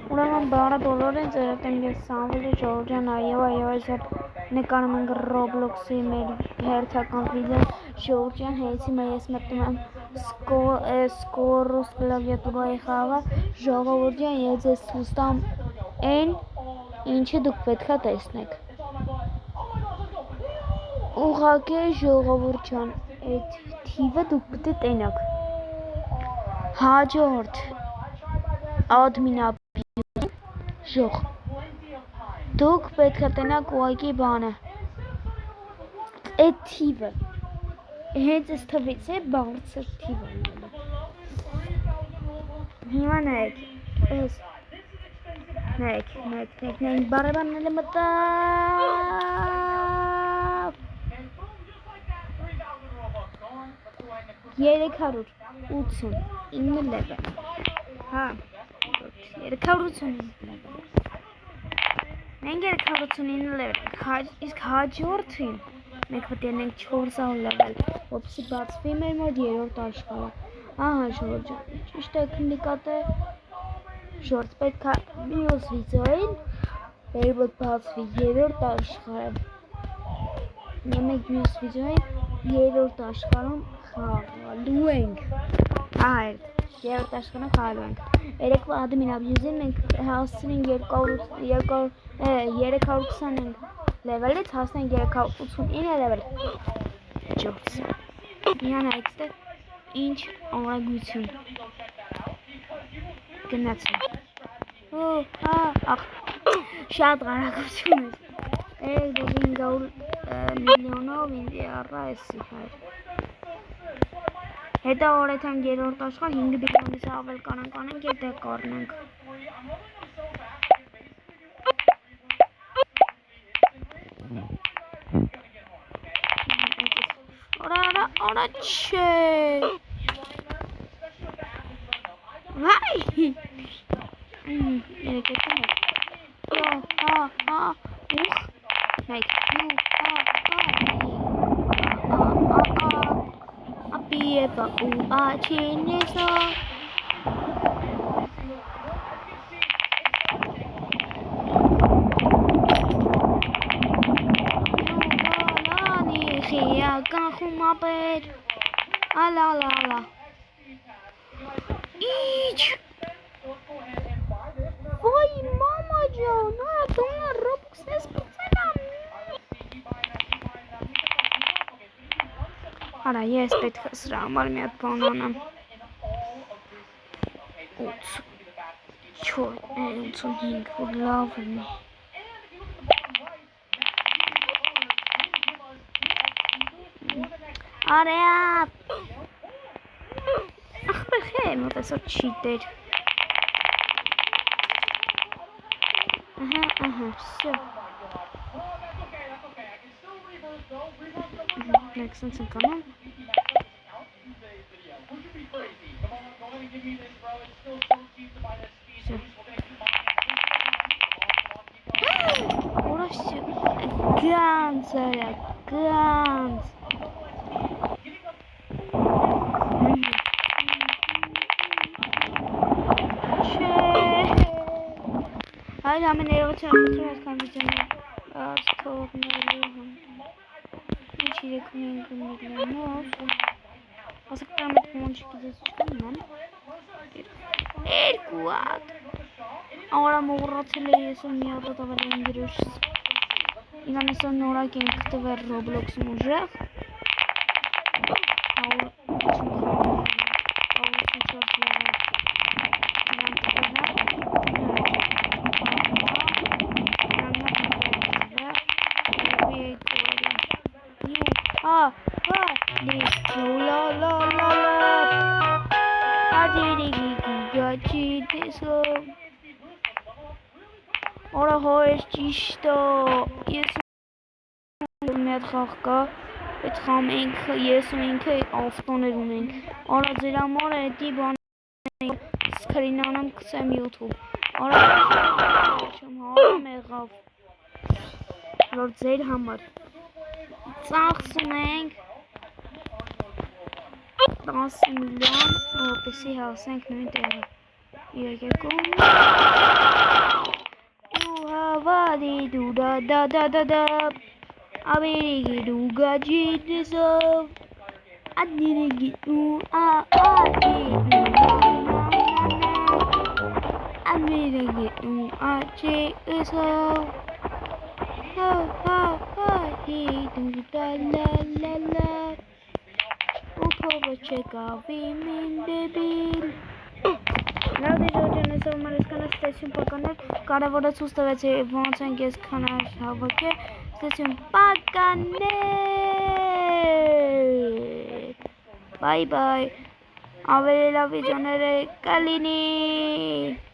Ուրեմն բարը բոլորին ձերդ եմ ես Սամվելի Ժողովյան այո այսօր նկարում ենք Roblox-ի մեր հերթական վիդեոն Ժողովյան հետի ես մտնում եմ Scorus կլավիատուրայի խաղը Ժողովյան ես ես ցույց տամ այն ինչը դուք պետք է տեսնեք Ուղղակի ժողովուրդ ջան այդ թիվը դուք պետք է տենաք հաջորդ admin Ժող դուք պետք է տնակ ուղղակի բանը այդ թիվը հենց այս թվից է բարձր թիվը հիմա նայեք այս նայեք բարեբանները մտավ 389 level հա 389 level մենք 389 level իսկ հաջորդին մենք պետք է ունենք 400 level որպեսզի բացվի մեր մոտ երրորդ աշխարհը ահա Ժորժ ճիշտ է քննիկատ է Ժորժ պետք է մյուս վիդեոին մեր մոտ բացվի երրորդ աշխարհը մենք մյուս վիդեոին երրորդ աշխարհում խաղալու ենք ահա երրորդ աշխարհում խաղալու ենք երեկվա admin abuse-ին մենք հասցնենք 320 level-ից հասնենք 389 level Ժորժ Իան այստեղ ինչ ամրագություն գնացին շատ արագություն է 500 միլիոնով ինձ առա էսի հայր հետո օրեթան երրորդ աշխարհ 5 միլիոնից ավել կանանք եթե կառնենք Ora չէ Վայ Երեկետում եք Նայք Ապիեպա ու աչինեսո Խիական խումապեր Ալալալա Իչ Վայ մամա ջան Դոնա Roblox-ն ես պծել Արա ես պետք է սրա համար մի հատ բան անեմ 85 որ լավ ունի Արեա Ախպեր խե մոտ այսօր չիտեր Ահա, всё Մենք սենց ենք անում Ուրա всё Գանց արա, գանց Հայր համեն ներողություն ապրություն այսքան վիդեոներ ասքողնելու Ինչ իրեքում ենք միլիոնով Ասակ պրամետ մոնչի գիզես ուշկանում Երկու ատ Արա մողրացել է ես ու մի ատատ ավել են գրուշս Ինան ես ու նորակ ենք կտվեր Roblox-ում ուժեղ Արա հոյես ճիշտ ես մի հատ խաղ կա այդ խամ ես ու ինքը ավտոներ ունենք Արա ձեր համար էդի բան սկրին անեմ կսեմ YouTube Արա հարամ եղավ որ ձեր համար ծախսում ենք 10 միլիոն որպեսի հասենք նույն տեղը Եկեկում da. Abiri duga jidisov. Adiri du a Adiri du a jidisov. He do da la. Ukovo cheka vimin debil. Լավ դիժոջենը սովորմարս կանաչ ստեցյուն պականել, կարևորը ցույց տվեց ոնց են ես քանար հավաքել, ստեցյուն պականել, բայ, ավելի լավ վիդեոներ կլինի